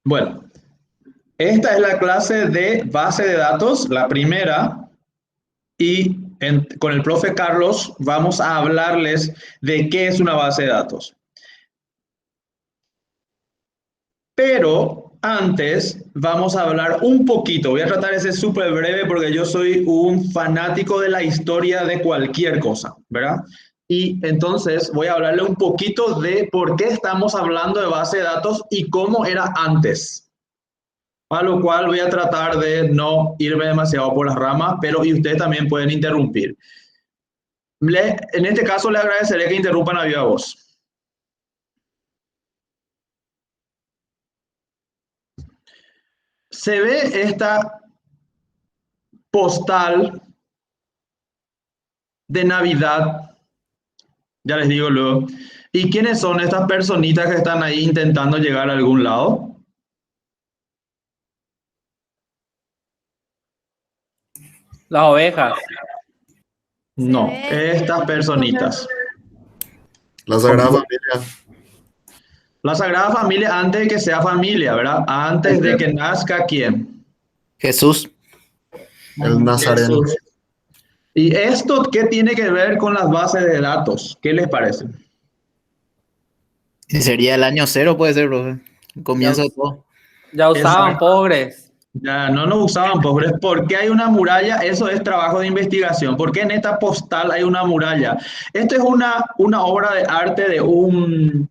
Bueno, esta es la clase de base de datos, la primera, y con el profe Carlos vamos a hablarles de qué es una base de datos. Pero antes vamos a hablar un poquito, voy a tratar de ser súper breve porque yo soy un fanático de la historia de cualquier cosa, ¿verdad? Y entonces voy a hablarle un poquito de por qué estamos hablando de base de datos y cómo era antes. A lo cual voy a tratar de no irme demasiado por las ramas, pero y ustedes también pueden interrumpir. En este caso le agradeceré que interrumpan a viva voz. Se ve esta postal de Navidad, ya les digo luego. ¿Y quiénes son estas personitas que están ahí intentando llegar a algún lado? Las ovejas. No, estas personitas. La Sagrada Familia. La Sagrada Familia antes de que sea familia, ¿verdad? Antes de que nazca ¿quién? Jesús. El Nazareno. Jesús. ¿Y esto qué tiene que ver con las bases de datos? ¿Qué les parece? Y sería el año cero, puede ser, profe. El comienzo de todo. Ya usaban Exacto. pobres. Ya no usaban pobres. ¿Por qué hay una muralla? Eso es trabajo de investigación. ¿Por qué en esta postal hay una muralla? Esto es una obra de arte de un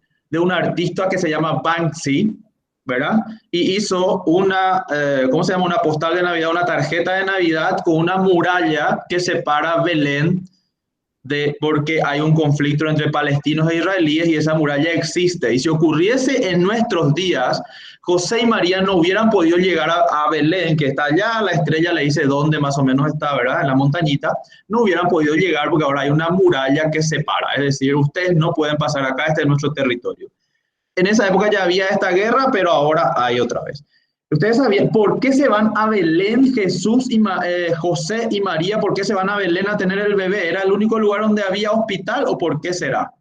artista que se llama Banksy, ¿verdad? Y hizo ¿cómo se llama? Una postal de Navidad, una tarjeta de Navidad con una muralla que separa Belén porque hay un conflicto entre palestinos e israelíes y esa muralla existe. Y si ocurriese en nuestros días, José y María no hubieran podido llegar a Belén, que está allá, la estrella le dice dónde más o menos está, ¿verdad? En la montañita, no hubieran podido llegar porque ahora hay una muralla que separa, es decir, ustedes no pueden pasar acá, este es nuestro territorio. En esa época ya había esta guerra, pero ahora hay otra vez. ¿Ustedes sabían por qué se van a Belén Jesús y José y María? ¿Por qué se van a Belén a tener el bebé? ¿Era el único lugar donde había hospital o por qué será?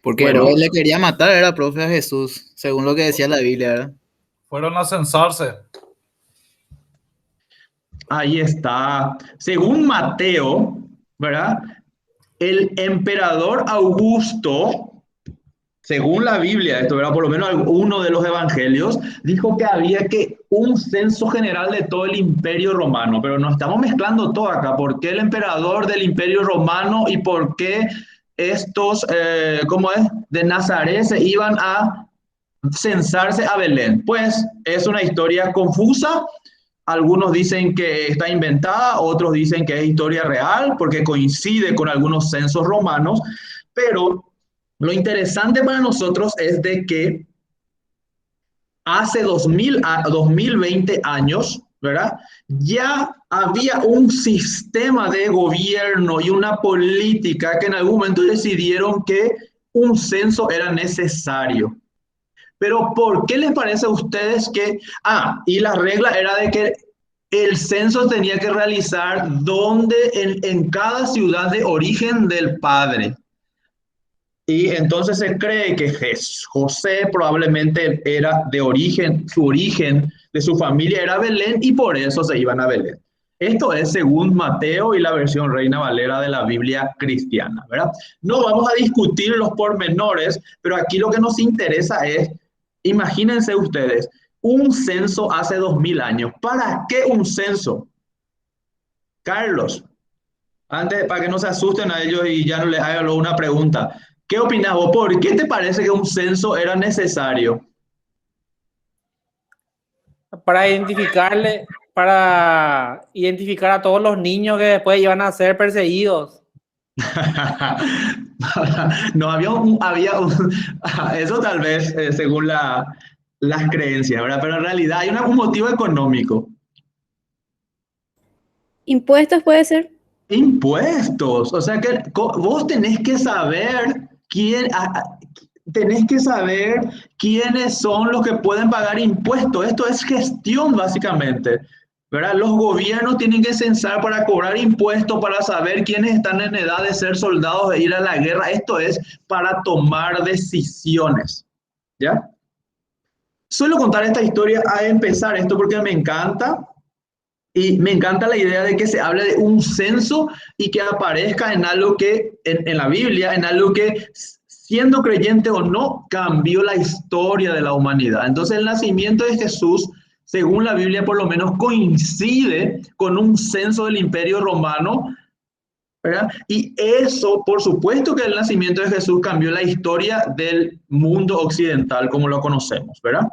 Porque Bueno. Herodes le quería matar, era profe a Jesús, según lo que decía la Biblia, ¿verdad? Fueron a censarse. Ahí está. Según Mateo, ¿verdad? El emperador Augusto, según la Biblia, esto era por lo menos uno de los evangelios, dijo que había un censo general de todo el imperio romano, pero no estamos mezclando todo acá. ¿Por qué el emperador del imperio romano y por qué estos, de Nazaret se iban a censarse a Belén? Pues es una historia confusa. Algunos dicen que está inventada, otros dicen que es historia real porque coincide con algunos censos romanos, pero lo interesante para nosotros es de que hace 2020 años, ¿verdad? Ya había un sistema de gobierno y una política que en algún momento decidieron que un censo era necesario. Pero ¿por qué les parece a ustedes que... y la regla era de que el censo tenía que realizar en cada ciudad de origen del padre. Y entonces se cree que José probablemente era de origen, de su familia era Belén y por eso se iban a Belén. Esto es según Mateo y la versión Reina Valera de la Biblia cristiana, ¿verdad? No vamos a discutir los pormenores, pero aquí lo que nos interesa es, imagínense ustedes, un censo hace 2000 años. ¿Para qué un censo? Carlos, antes, para que no se asusten a ellos y ya no les haga luego una pregunta. ¿Qué opinas vos? ¿Por qué te parece que un censo era necesario? Para identificar a todos los niños que después iban a ser perseguidos. No, eso tal vez según las creencias, ¿verdad? Pero en realidad hay un motivo económico. ¿Impuestos puede ser? Impuestos, o sea que vos tenés que saber tenés que saber quiénes son los que pueden pagar impuestos. Esto es gestión básicamente, ¿verdad? Los gobiernos tienen que censar para cobrar impuestos, para saber quiénes están en edad de ser soldados, de ir a la guerra. Esto es para tomar decisiones, ¿ya? suelo contar esta historia a empezar esto porque me encanta. Y me encanta la idea de que se hable de un censo y que aparezca en algo que, en la Biblia, en algo que, siendo creyente o no, cambió la historia de la humanidad. Entonces el nacimiento de Jesús, según la Biblia por lo menos, coincide con un censo del Imperio Romano, ¿verdad? Y eso, por supuesto que el nacimiento de Jesús cambió la historia del mundo occidental como lo conocemos, ¿verdad?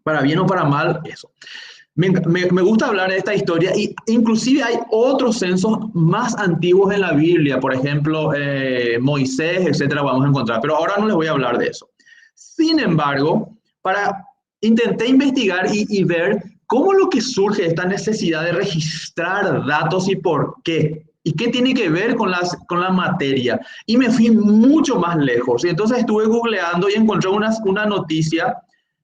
Para bien o para mal, eso. Me gusta hablar de esta historia y inclusive hay otros censos más antiguos en la Biblia, por ejemplo, Moisés, etcétera, vamos a encontrar, pero ahora no les voy a hablar de eso. Sin embargo, intenté investigar y ver cómo lo que surge esta necesidad de registrar datos y por qué, y qué tiene que ver con la materia. Y me fui mucho más lejos, y entonces estuve googleando y encontré una noticia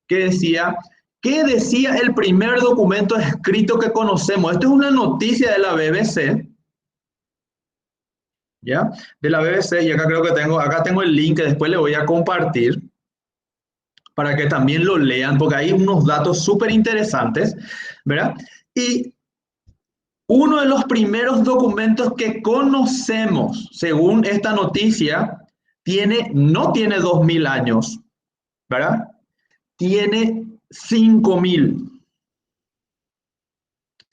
que decía... ¿Qué decía el primer documento escrito que conocemos? Esto es una noticia de la BBC, ¿ya? De la BBC, y acá tengo el link que después le voy a compartir para que también lo lean, porque hay unos datos súper interesantes, ¿verdad? Y uno de los primeros documentos que conocemos, según esta noticia, no tiene 2000 años, ¿verdad? Tiene 5000.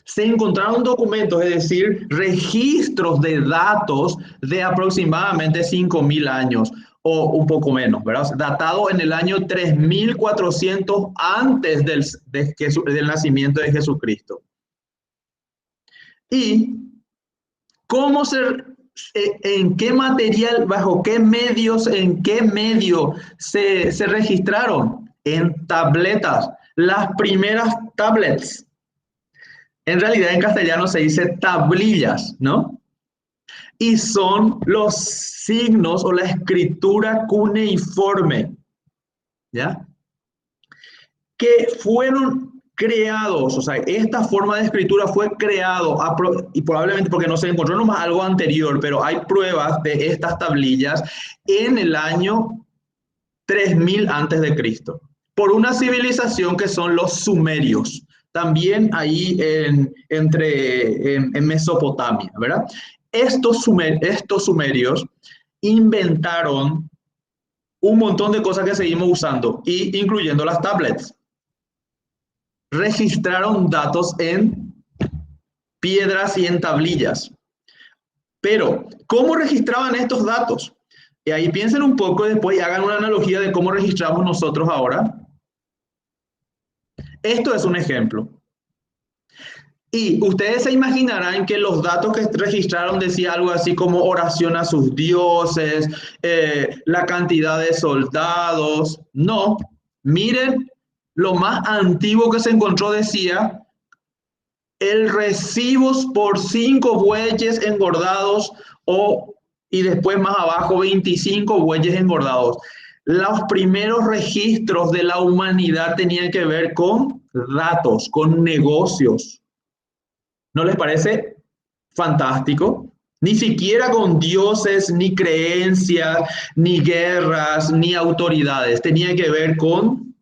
Se encontraron documentos, es decir, registros de datos de aproximadamente 5000 años o un poco menos, ¿verdad? Datado en el año 3400 antes del nacimiento de Jesucristo. ¿Y en qué material, bajo qué medios, en qué medio se registraron? En tabletas, las primeras tablets. En realidad en castellano se dice tablillas, ¿no? Y son los signos o la escritura cuneiforme, ¿ya? Que fueron creados, o sea, esta forma de escritura fue creado, y probablemente porque no se encontró nomás algo anterior, pero hay pruebas de estas tablillas en el año 3000 antes de Cristo, por una civilización que son los sumerios, también ahí en Mesopotamia, ¿verdad? Estos sumerios inventaron un montón de cosas que seguimos usando, incluyendo las tablets. Registraron datos en piedras y en tablillas. Pero, ¿cómo registraban estos datos? Y ahí piensen un poco después y hagan una analogía de cómo registramos nosotros ahora. Esto es un ejemplo. Y ustedes se imaginarán que los datos que registraron decía algo así como oración a sus dioses, la cantidad de soldados. No, miren, lo más antiguo que se encontró decía el recibos por 5 bueyes engordados y después más abajo 25 bueyes engordados. Los primeros registros de la humanidad tenían que ver con datos, con negocios. ¿No les parece fantástico? Ni siquiera con dioses, ni creencias, ni guerras, ni autoridades. Tenía que ver con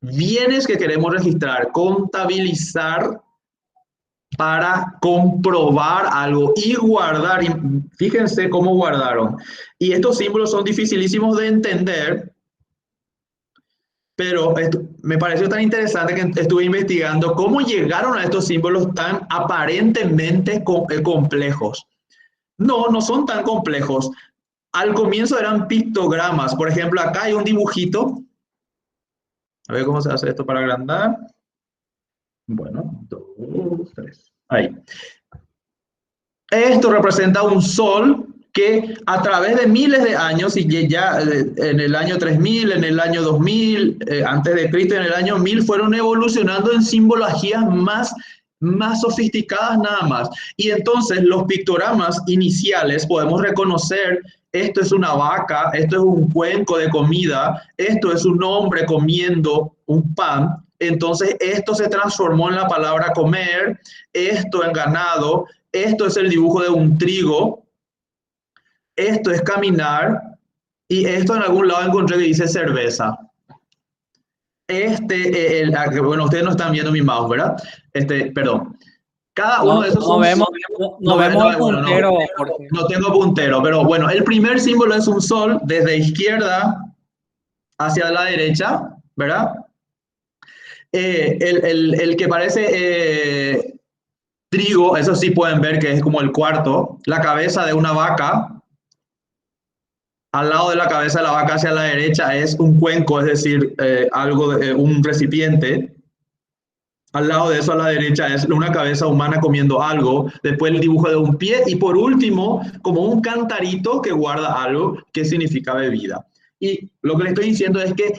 bienes que queremos registrar, contabilizar para comprobar algo y guardar. Y fíjense cómo guardaron. Y estos símbolos son dificilísimos de entender, pero me pareció tan interesante que estuve investigando cómo llegaron a estos símbolos tan aparentemente complejos. No son tan complejos. Al comienzo eran pictogramas. Por ejemplo, acá hay un dibujito. A ver cómo se hace esto para agrandar. Bueno, 2, 3. Ahí. Esto representa un sol que a través de miles de años, y ya en el año 3000, en el año 2000, antes de Cristo, en el año 1000, fueron evolucionando en simbologías más sofisticadas nada más. Y entonces los pictogramas iniciales podemos reconocer, esto es una vaca, esto es un cuenco de comida, esto es un hombre comiendo un pan. Entonces esto se transformó en la palabra comer, esto en ganado, esto es el dibujo de un trigo, esto es caminar, y esto en algún lado encontré que dice cerveza. bueno, ustedes no están viendo mi mouse, ¿verdad? Perdón. Cada uno No, de esos no son... vemos, no vemos el bueno, puntero, Jorge. no tengo puntero, pero bueno, el primer símbolo es un sol desde izquierda hacia la derecha, ¿verdad? El que parece trigo, eso sí pueden ver que es como el cuarto, la cabeza de una vaca. Al lado de la cabeza de la vaca hacia la derecha es un cuenco, es decir, un recipiente. Al lado de eso a la derecha es una cabeza humana comiendo algo, después el dibujo de un pie y por último como un cantarito que guarda algo que significa bebida. Y lo que le estoy diciendo es que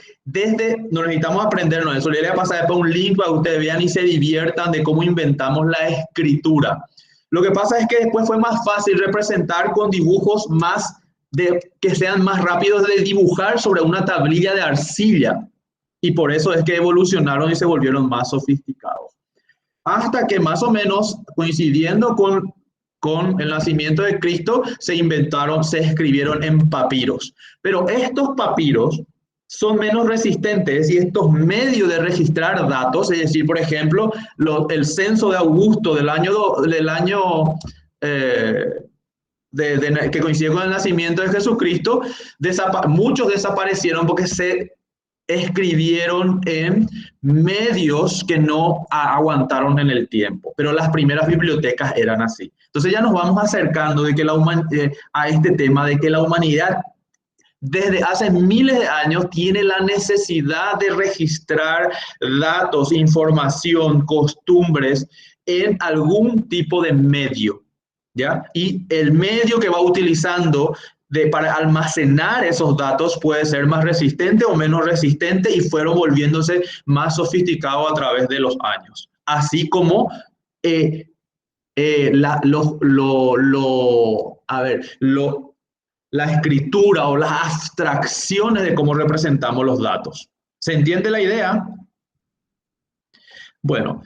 no necesitamos aprendernos eso. Le voy a pasar después un link para que ustedes vean y se diviertan de cómo inventamos la escritura. Lo que pasa es que después fue más fácil representar con dibujos que sean más rápidos de dibujar sobre una tablilla de arcilla. Y por eso es que evolucionaron y se volvieron más sofisticados. Hasta que más o menos coincidiendo con el nacimiento de Cristo, se escribieron en papiros. Pero estos papiros son menos resistentes y estos medios de registrar datos, es decir, por ejemplo, el censo de Augusto del año que coincide con el nacimiento de Jesucristo, muchos desaparecieron porque se escribieron en medios que no aguantaron en el tiempo, pero las primeras bibliotecas eran así. Entonces ya nos vamos acercando a este tema de que la humanidad desde hace miles de años tiene la necesidad de registrar datos, información, costumbres en algún tipo de medio, ¿ya? Y el medio que va utilizando para almacenar esos datos puede ser más resistente o menos resistente y fueron volviéndose más sofisticados a través de los años. Así como la escritura o las abstracciones de cómo representamos los datos. ¿Se entiende la idea? Bueno.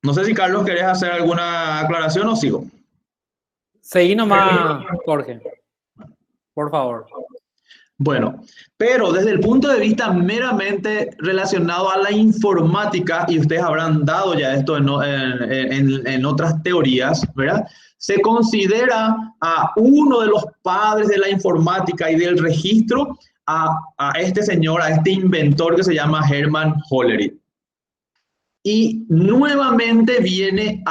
No sé si Carlos querés hacer alguna aclaración o sigo. Seguí nomás, Jorge. Por favor. Bueno, pero desde el punto de vista meramente relacionado a la informática, y ustedes habrán dado ya esto en otras teorías, ¿verdad? Se considera a uno de los padres de la informática y del registro a este señor, a este inventor que se llama Hermann Hollerith. Y nuevamente viene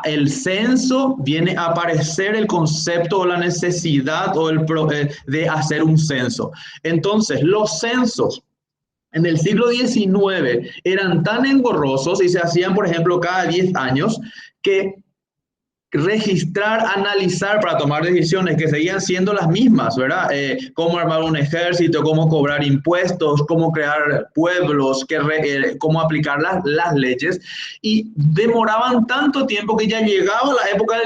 el censo, viene a aparecer el concepto o la necesidad de hacer un censo. Entonces, los censos en el siglo XIX eran tan engorrosos y se hacían, por ejemplo, cada 10 años, que registrar, analizar para tomar decisiones que seguían siendo las mismas, ¿verdad? Cómo armar un ejército, cómo cobrar impuestos, cómo crear pueblos, cómo aplicar las leyes, y demoraban tanto tiempo que ya llegaba la época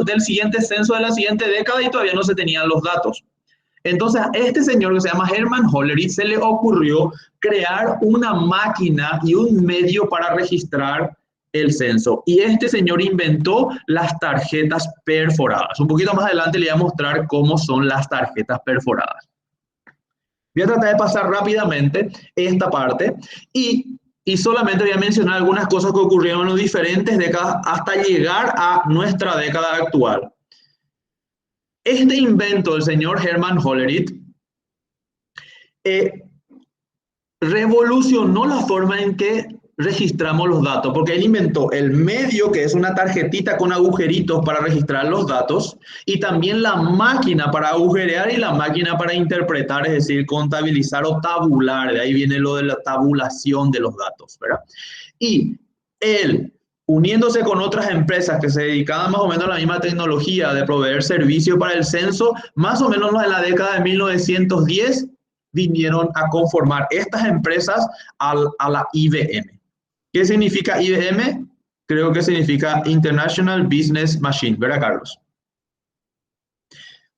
del siguiente censo de la siguiente década y todavía no se tenían los datos. Entonces, a este señor que se llama Hermann Hollerith se le ocurrió crear una máquina y un medio para registrar el censo. Y este señor inventó las tarjetas perforadas. Un poquito más adelante le voy a mostrar cómo son las tarjetas perforadas. Voy a tratar de pasar rápidamente esta parte y solamente voy a mencionar algunas cosas que ocurrieron en las diferentes décadas hasta llegar a nuestra década actual. Este invento del señor Hermann Hollerith revolucionó la forma en que registramos los datos, porque él inventó el medio, que es una tarjetita con agujeritos para registrar los datos, y también la máquina para agujerear y la máquina para interpretar, es decir, contabilizar o tabular. De ahí viene lo de la tabulación de los datos, ¿verdad? Y él, uniéndose con otras empresas que se dedicaban más o menos a la misma tecnología de proveer servicios para el censo, más o menos en la década de 1910, vinieron a conformar estas empresas a la IBM. ¿Qué significa IBM? Creo que significa International Business Machine, ¿verdad, Carlos?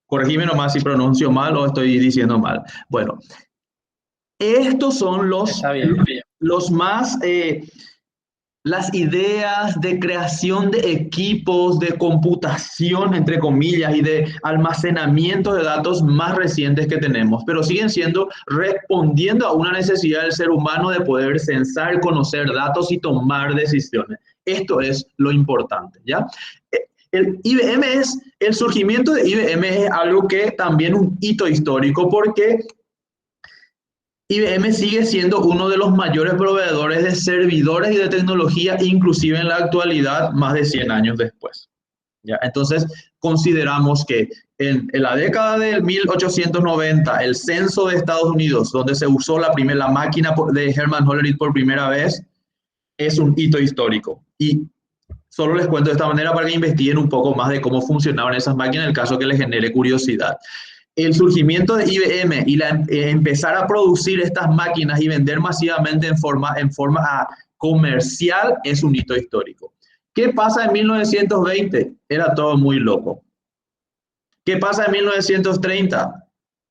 Corregime nomás si pronuncio mal o estoy diciendo mal. Bueno, estos son los más las ideas de creación de equipos de computación, entre comillas, y de almacenamiento de datos más recientes que tenemos, pero siguen siendo respondiendo a una necesidad del ser humano de poder censar, conocer datos y tomar decisiones. Esto es lo importante, ¿ya? El surgimiento de IBM es algo que también un hito histórico, porque IBM sigue siendo uno de los mayores proveedores de servidores y de tecnología, inclusive en la actualidad, más de 100 años después. ¿Ya? Entonces, consideramos que en la década del 1890, el censo de Estados Unidos, donde se usó la máquina de Herman Hollerith por primera vez, es un hito histórico. Y solo les cuento de esta manera para que investiguen un poco más de cómo funcionaban esas máquinas, en el caso que les genere curiosidad. El surgimiento de IBM y empezar a producir estas máquinas y vender masivamente en forma comercial es un hito histórico. ¿Qué pasa en 1920? Era todo muy loco. ¿Qué pasa en 1930?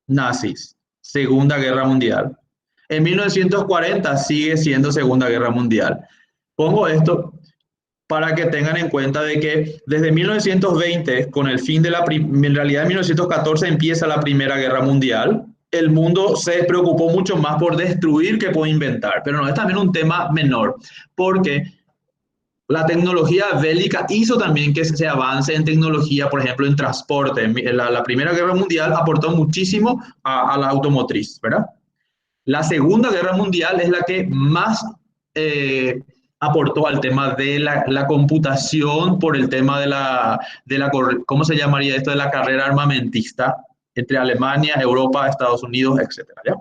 Nazis, Segunda Guerra Mundial. En 1940 sigue siendo Segunda Guerra Mundial. Pongo esto para que tengan en cuenta de que desde 1920, con el fin de en realidad en 1914 empieza la Primera Guerra Mundial, el mundo se preocupó mucho más por destruir que por inventar, pero no es también un tema menor, porque la tecnología bélica hizo también que se avance en tecnología, por ejemplo, en transporte. La Primera Guerra Mundial aportó muchísimo a la automotriz, ¿verdad? La Segunda Guerra Mundial es la que más aportó al tema de la computación por el tema ¿cómo se llamaría esto? De la carrera armamentista entre Alemania, Europa, Estados Unidos, etcétera, ¿ya?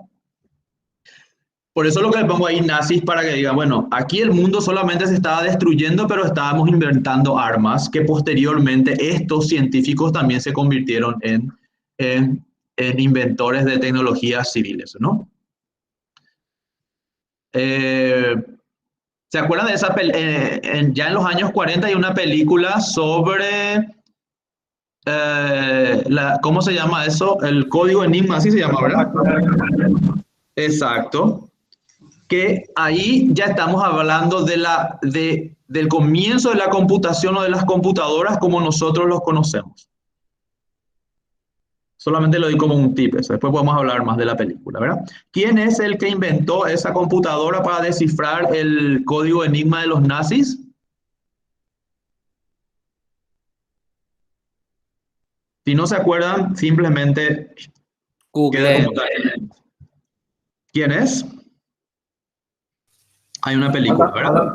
Por eso lo que le pongo ahí nazis, para que digan, bueno, aquí el mundo solamente se estaba destruyendo, pero estábamos inventando armas que posteriormente estos científicos también se convirtieron en inventores de tecnologías civiles, ¿no? ¿Se acuerdan de esa ya en los años 40 hay una película sobre ¿cómo se llama eso? El código Enigma, así se llama, ¿verdad? Exacto. Que ahí ya estamos hablando del comienzo de la computación o de las computadoras como nosotros los conocemos. Solamente lo doy como un tip, eso. Después podemos hablar más de la película, ¿verdad? ¿Quién es el que inventó esa computadora para descifrar el código Enigma de los nazis? Si no se acuerdan, simplemente Google. ¿Quién es? Hay una película, ¿verdad?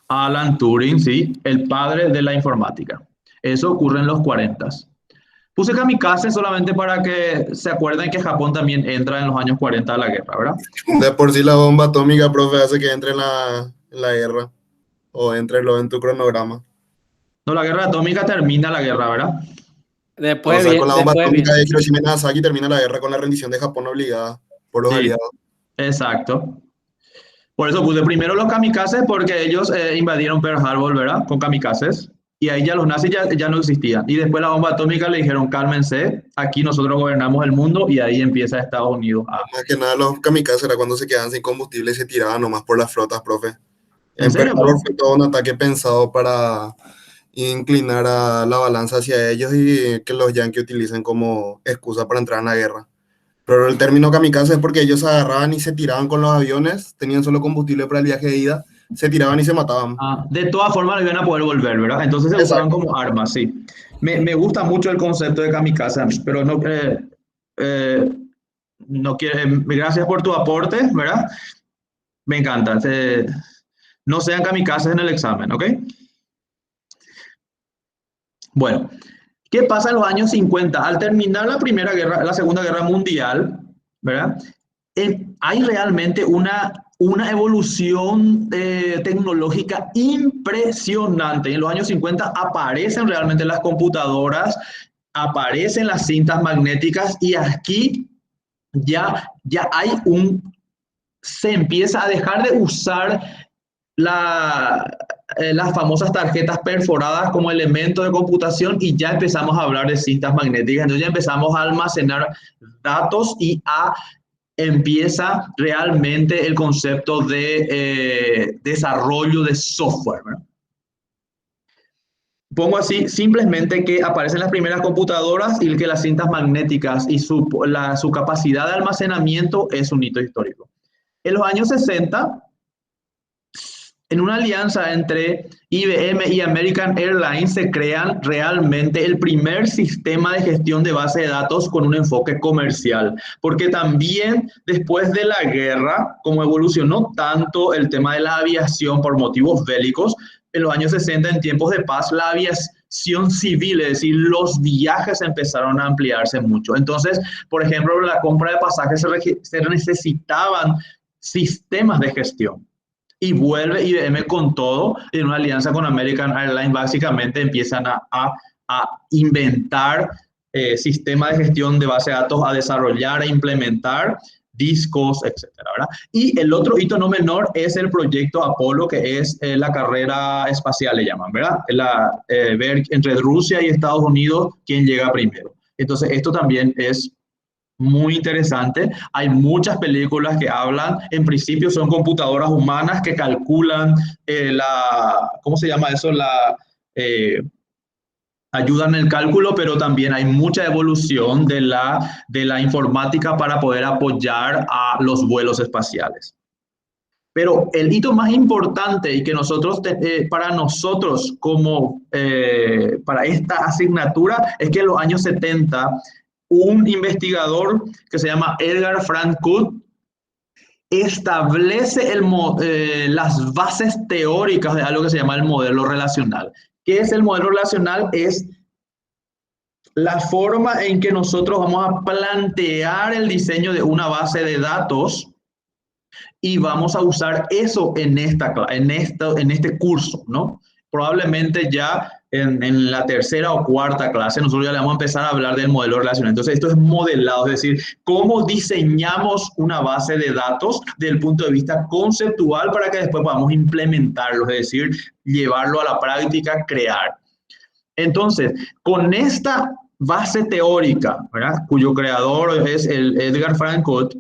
Alan Turing, sí, el padre de la informática. Eso ocurre en los 40s. Puse kamikaze solamente para que se acuerden que Japón también entra en los años 40 a la guerra, ¿verdad? De por sí la bomba atómica, profe, hace que entre en la guerra. O entre en tu cronograma. No, la guerra atómica termina la guerra, ¿verdad? Después O sea, bien, con la bomba después atómica bien. de Hiroshima y Nagasaki termina la guerra con la rendición de Japón obligada por los Sí, aliados. exacto. Por eso puse primero los kamikazes, porque ellos invadieron Pearl Harbor, ¿verdad? Con kamikazes. Y ahí ya los nazis ya no existían. Y después la bomba atómica le dijeron, cálmense, aquí nosotros gobernamos el mundo, y ahí empieza Estados Unidos a... Más que nada los kamikazes era cuando se quedaban sin combustible y se tiraban nomás por las flotas, profe. ¿En Pearl serio? Harbor fue todo un ataque pensado para inclinar a la balanza hacia ellos y que los yanquis utilicen como excusa para entrar en la guerra. Pero el término kamikaze es porque ellos se agarraban y se tiraban con los aviones, tenían solo combustible para el viaje de ida, se tiraban y se mataban. De todas formas, no iban a poder volver, ¿verdad? Entonces se usaban como armas, sí. Me gusta mucho el concepto de kamikaze a mí, pero no quiero... gracias por tu aporte, ¿verdad? Me encanta. No sean kamikazes en el examen, ¿ok? Bueno, ¿qué pasa en los años 50? Al terminar la Segunda Guerra Mundial, ¿verdad? Hay realmente una evolución tecnológica impresionante. En los años 50 aparecen realmente las computadoras, aparecen las cintas magnéticas, y aquí ya hay se empieza a dejar de usar las famosas tarjetas perforadas como elemento de computación, y ya empezamos a hablar de cintas magnéticas. Entonces ya empezamos a almacenar datos y a empieza realmente el concepto de desarrollo de software, ¿verdad? Pongo así simplemente que aparecen las primeras computadoras y que las cintas magnéticas y su capacidad de almacenamiento es un hito histórico. En los años 60, en una alianza entre IBM y American Airlines, se crean realmente el primer sistema de gestión de base de datos con un enfoque comercial, porque también después de la guerra, como evolucionó tanto el tema de la aviación por motivos bélicos, en los años 60, en tiempos de paz, la aviación civil, es decir, los viajes empezaron a ampliarse mucho. Entonces, por ejemplo, la compra de pasajes se necesitaban sistemas de gestión. Y vuelve IBM con todo, en una alianza con American Airlines, básicamente empiezan a inventar sistemas de gestión de base de datos, a desarrollar, a implementar discos, etcétera, ¿verdad? Y el otro hito no menor es el proyecto Apolo, que es la carrera espacial, le llaman, ¿verdad? Ver entre Rusia y Estados Unidos quién llega primero. Entonces, esto también es muy interesante. Hay muchas películas que hablan, en principio son computadoras humanas que calculan ¿cómo se llama eso? Ayudan en el cálculo, pero también hay mucha evolución de la informática para poder apoyar a los vuelos espaciales. Pero el hito más importante y que para nosotros para esta asignatura es que en los años 70 un investigador que se llama Edgar Frank Cook establece las bases teóricas de algo que se llama el modelo relacional. ¿Qué es el modelo relacional? Es la forma en que nosotros vamos a plantear el diseño de una base de datos y vamos a usar eso en este curso, ¿no? Probablemente ya en la tercera o cuarta clase nosotros ya le vamos a empezar a hablar del modelo relacional. Entonces esto es modelado, es decir, cómo diseñamos una base de datos desde el punto de vista conceptual para que después podamos implementarlo, es decir, llevarlo a la práctica, crear. Entonces, con esta base teórica, ¿verdad?, cuyo creador es el Edgar Frank Cook,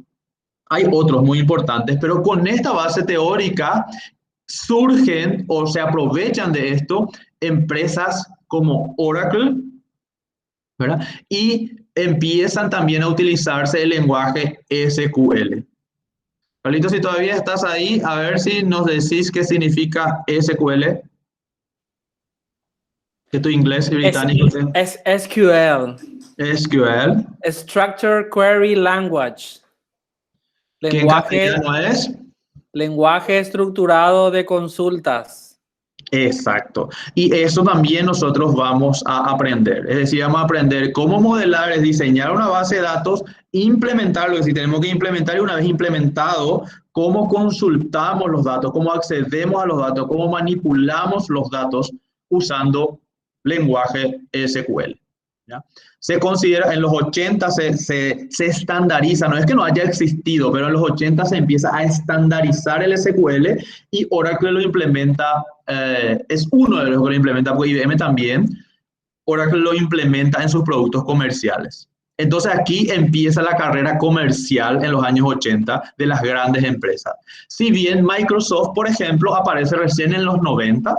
hay otros muy importantes, pero con esta base teórica surgen o se aprovechan de esto empresas como Oracle, ¿verdad? Y empiezan también a utilizarse el lenguaje SQL. Carlitos, si todavía estás ahí, a ver si nos decís qué significa SQL. Que tu inglés británico es SQL. SQL. Structured Query Language. ¿Qué en castellano es? Lenguaje estructurado de consultas. Exacto. Y eso también nosotros vamos a aprender. Es decir, vamos a aprender cómo modelar, es diseñar una base de datos, implementarlo, es decir, tenemos que implementar y una vez implementado, cómo consultamos los datos, cómo accedemos a los datos, cómo manipulamos los datos usando lenguaje SQL. ¿Ya? Se considera, en los 80 se estandariza, no es que no haya existido, pero en los 80 se empieza a estandarizar el SQL y Oracle lo implementa, es uno de los que lo implementa, porque IBM también, Oracle lo implementa en sus productos comerciales. Entonces aquí empieza la carrera comercial en los años 80 de las grandes empresas. Si bien Microsoft, por ejemplo, aparece recién en los 90,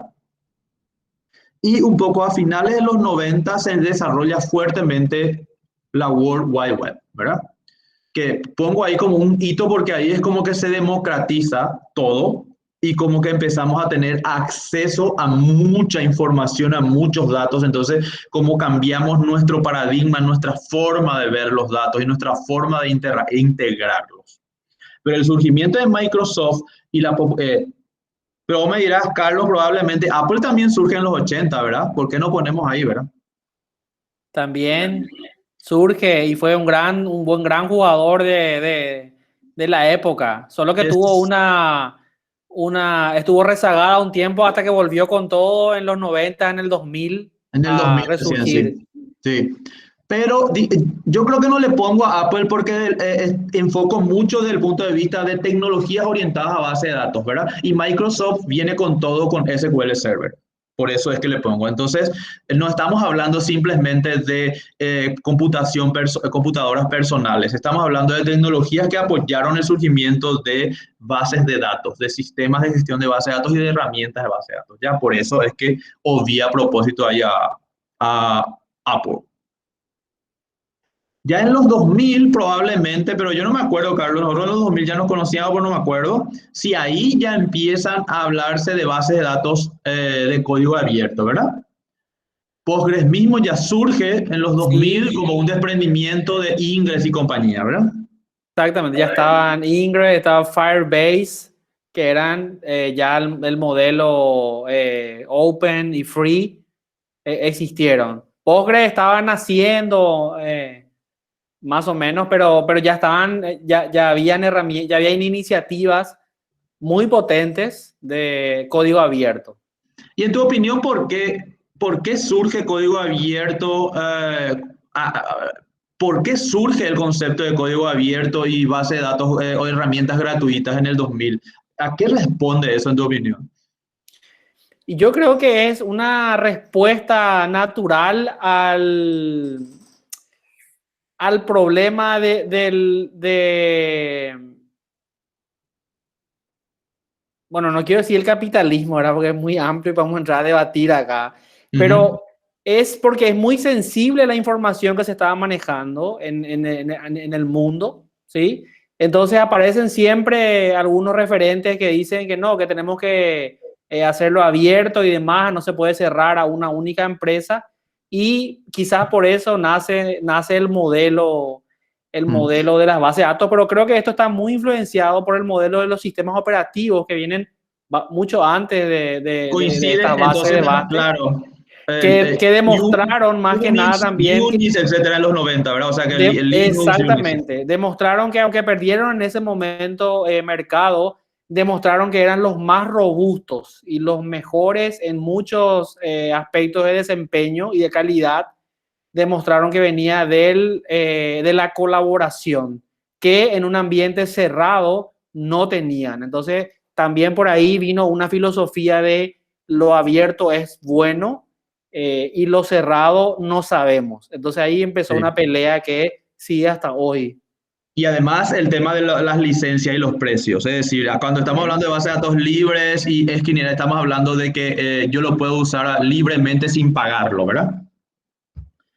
y un poco a finales de los 90 se desarrolla fuertemente la World Wide Web, ¿verdad? Que pongo ahí como un hito porque ahí es como que se democratiza todo y como que empezamos a tener acceso a mucha información, a muchos datos. Entonces, como cambiamos nuestro paradigma, nuestra forma de ver los datos y nuestra forma de integrarlos. Pero el surgimiento de Microsoft y pero vos me dirás, Carlos, probablemente Apple también surge en los 80, ¿verdad? ¿Por qué no ponemos ahí, verdad? También surge y fue un buen gran jugador de la época. Solo que estuvo rezagada un tiempo hasta que volvió con todo en los 90, en el 2000. En el 2000 resurgir. Sí. Pero yo creo que no le pongo a Apple porque enfoco mucho desde el punto de vista de tecnologías orientadas a base de datos, ¿verdad? Y Microsoft viene con todo con SQL Server. Por eso es que le pongo. Entonces, no estamos hablando simplemente de computadoras personales. Estamos hablando de tecnologías que apoyaron el surgimiento de bases de datos, de sistemas de gestión de bases de datos y de herramientas de base de datos. Ya por eso es que odié a propósito ahí a Apple. Ya en los 2000 probablemente, pero yo no me acuerdo, Carlos, nosotros en los 2000 ya nos conocíamos, pero no me acuerdo, si ahí ya empiezan a hablarse de bases de datos de código abierto, ¿verdad? Postgres mismo ya surge en los 2000 como un desprendimiento de Ingress y compañía, ¿verdad? Exactamente, ya estaban Ingress, estaba Firebase, que eran ya el modelo open y free, existieron. Postgres estaban naciendo más o menos, pero ya estaban, ya habían herramientas, ya habían iniciativas muy potentes de código abierto. Y en tu opinión, ¿por qué surge código abierto? ¿Por qué surge el concepto de código abierto y base de datos o herramientas gratuitas en el 2000? ¿A qué responde eso en tu opinión? Y yo creo que es una respuesta natural al problema bueno, no quiero decir el capitalismo, ¿verdad? Porque es muy amplio y vamos a entrar a debatir acá, pero es porque es muy sensible la información que se estaba manejando en el mundo, ¿sí? Entonces aparecen siempre algunos referentes que dicen que no, que tenemos que hacerlo abierto y demás, no se puede cerrar a una única empresa, y quizás por eso nace el modelo de las bases de datos, pero creo que esto está muy influenciado por el modelo de los sistemas operativos que vienen mucho antes de esta base de datos, claro. Que demostraron más que nada también Unix, etcétera, en los 90, ¿verdad? O sea, que el Linux, exactamente, Unix. Demostraron que aunque perdieron en ese momento mercado, demostraron que eran los más robustos y los mejores en muchos aspectos de desempeño y de calidad. Demostraron que venía de la colaboración, que en un ambiente cerrado no tenían. Entonces, también por ahí vino una filosofía de lo abierto es bueno y lo cerrado no sabemos. Entonces ahí empezó una pelea que sigue hasta hoy. Y además el tema de las licencias y los precios. Es decir, cuando estamos hablando de bases de datos libres y esquinera, estamos hablando de que yo lo puedo usar libremente sin pagarlo, ¿verdad?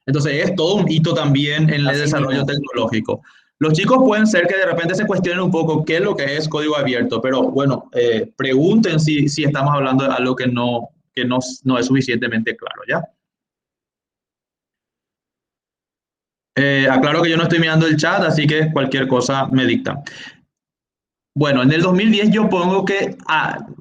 Entonces es todo un hito también en el desarrollo tecnológico. Los chicos pueden ser que de repente se cuestionen un poco qué es lo que es código abierto, pero bueno, pregunten si estamos hablando de algo que no es suficientemente claro, ¿ya? Aclaro que yo no estoy mirando el chat, así que cualquier cosa me dicta. Bueno, en el 2010 yo pongo que,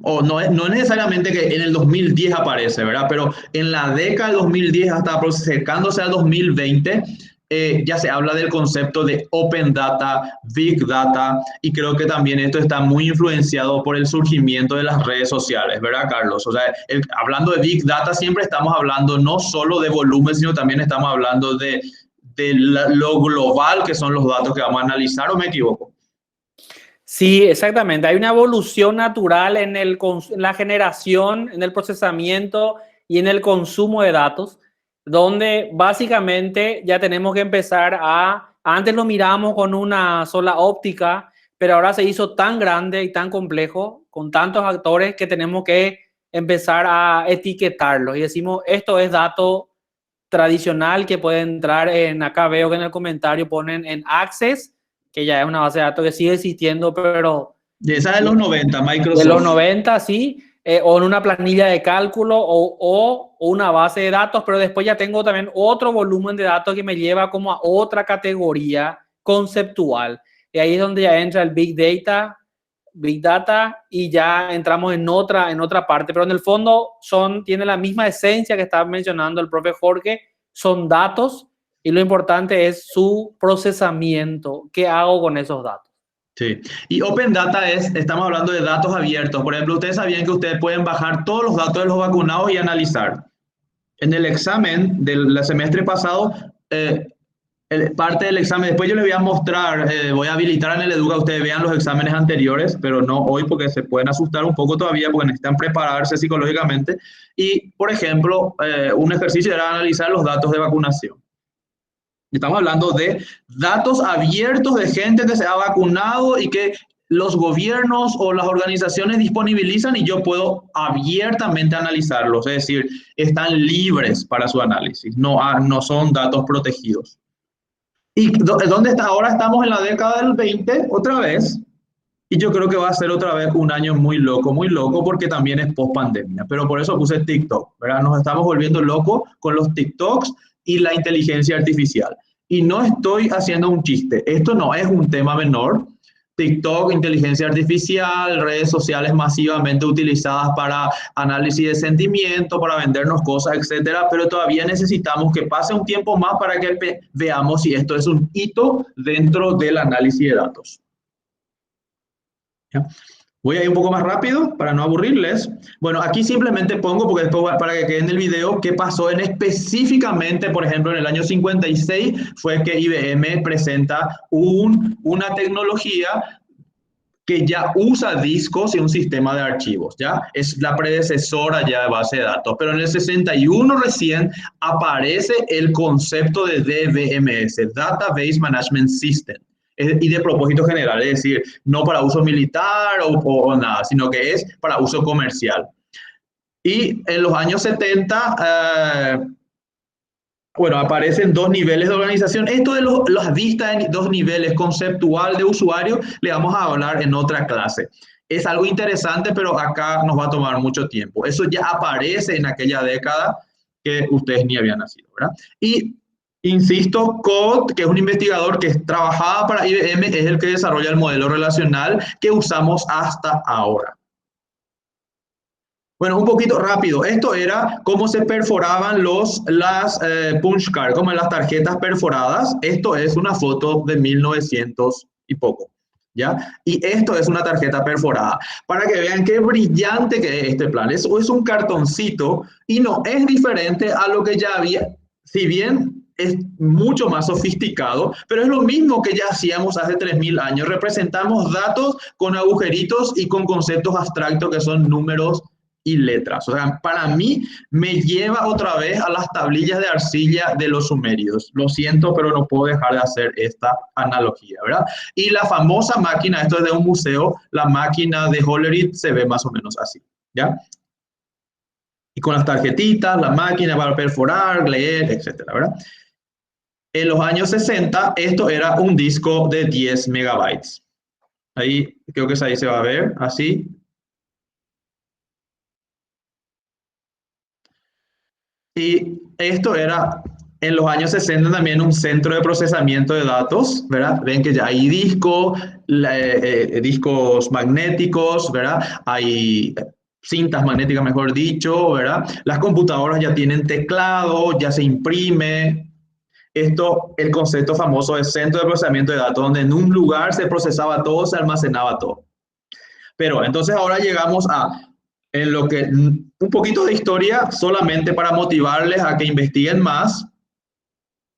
o no es necesariamente que en el 2010 aparece, ¿verdad? Pero en la década del 2010 hasta acercándose al 2020, ya se habla del concepto de Open Data, Big Data, y creo que también esto está muy influenciado por el surgimiento de las redes sociales, ¿verdad, Carlos? O sea, hablando de Big Data siempre estamos hablando no solo de volumen, sino también estamos hablando de lo global que son los datos que vamos a analizar, ¿o me equivoco? Sí, exactamente. Hay una evolución natural en la generación, en el procesamiento y en el consumo de datos, donde básicamente ya tenemos que empezar antes lo miramos con una sola óptica, pero ahora se hizo tan grande y tan complejo, con tantos actores, que tenemos que empezar a etiquetarlos y decimos, esto es dato tradicional que puede entrar acá veo que en el comentario ponen en Access, que ya es una base de datos que sigue existiendo, pero... De esa de los 90, Microsoft. De los 90, sí, o en una planilla de cálculo o una base de datos, pero después ya tengo también otro volumen de datos que me lleva como a otra categoría conceptual. Y ahí es donde ya entra el Big Data y ya entramos en otra parte, pero en el fondo tiene la misma esencia que estaba mencionando el profe Jorge, son datos y lo importante es su procesamiento. ¿Qué hago con esos datos? Sí, y Open Data estamos hablando de datos abiertos. Por ejemplo, ustedes sabían que ustedes pueden bajar todos los datos de los vacunados y analizar. En el examen del semestre pasado, parte del examen. Después yo les voy a mostrar, voy a habilitar en el Educa, ustedes vean los exámenes anteriores, pero no hoy porque se pueden asustar un poco todavía porque necesitan prepararse psicológicamente. Y, por ejemplo, un ejercicio era analizar los datos de vacunación. Estamos hablando de datos abiertos de gente que se ha vacunado y que los gobiernos o las organizaciones disponibilizan y yo puedo abiertamente analizarlos, es decir, están libres para su análisis, no son datos protegidos. ¿Y dónde está? Ahora estamos en la década del 20, otra vez, y yo creo que va a ser otra vez un año muy loco, porque también es post pandemia, pero por eso puse TikTok, ¿verdad? Nos estamos volviendo locos con los TikToks y la inteligencia artificial. Y no estoy haciendo un chiste, esto no es un tema menor. TikTok, inteligencia artificial, redes sociales masivamente utilizadas para análisis de sentimiento, para vendernos cosas, etcétera, pero todavía necesitamos que pase un tiempo más para que veamos si esto es un hito dentro del análisis de datos. ¿Ya? Voy a ir un poco más rápido para no aburrirles. Bueno, aquí simplemente pongo, porque después para que quede en el video, qué pasó en específicamente, por ejemplo, en el año 56 fue que IBM presenta una tecnología que ya usa discos y un sistema de archivos, ¿ya? Es la predecesora ya de base de datos, pero en el 61 recién aparece el concepto de DBMS, Database Management System, y de propósito general, es decir, no para uso militar o nada, sino que es para uso comercial. Y en los años 70, bueno, aparecen dos niveles de organización. Esto de las vistas en dos niveles, conceptual de usuario, le vamos a hablar en otra clase. Es algo interesante, pero acá nos va a tomar mucho tiempo. Eso ya aparece en aquella década que ustedes ni habían nacido, ¿verdad? Y insisto, Code, que es un investigador que trabajaba para IBM, es el que desarrolla el modelo relacional que usamos hasta ahora. Bueno, un poquito rápido. Esto era cómo se perforaban las punch cards, como las tarjetas perforadas. Esto es una foto de 1900 y poco, ¿ya? Y esto es una tarjeta perforada. Para que vean qué brillante que es este plan. Eso es un cartoncito y no es diferente a lo que ya había, si bien es mucho más sofisticado, pero es lo mismo que ya hacíamos hace 3000 años. Representamos datos con agujeritos y con conceptos abstractos que son números y letras. O sea, para mí me lleva otra vez a las tablillas de arcilla de los sumerios. Lo siento, pero no puedo dejar de hacer esta analogía, ¿verdad? Y la famosa máquina, esto es de un museo, la máquina de Hollerith se ve más o menos así, ¿ya? Y con las tarjetitas, la máquina para perforar, leer, etcétera, ¿verdad? En los años 60, esto era un disco de 10 megabytes. Ahí, creo que ahí se va a ver, así. Y esto era en los años 60 también un centro de procesamiento de datos, ¿verdad? Ven que ya hay discos magnéticos, ¿verdad? Hay cintas magnéticas, mejor dicho, ¿verdad? Las computadoras ya tienen teclado, ya se imprime. Esto, el concepto famoso de centro de procesamiento de datos, donde en un lugar se procesaba todo, se almacenaba todo. Pero entonces ahora llegamos a en lo que un poquito de historia solamente para motivarles a que investiguen más.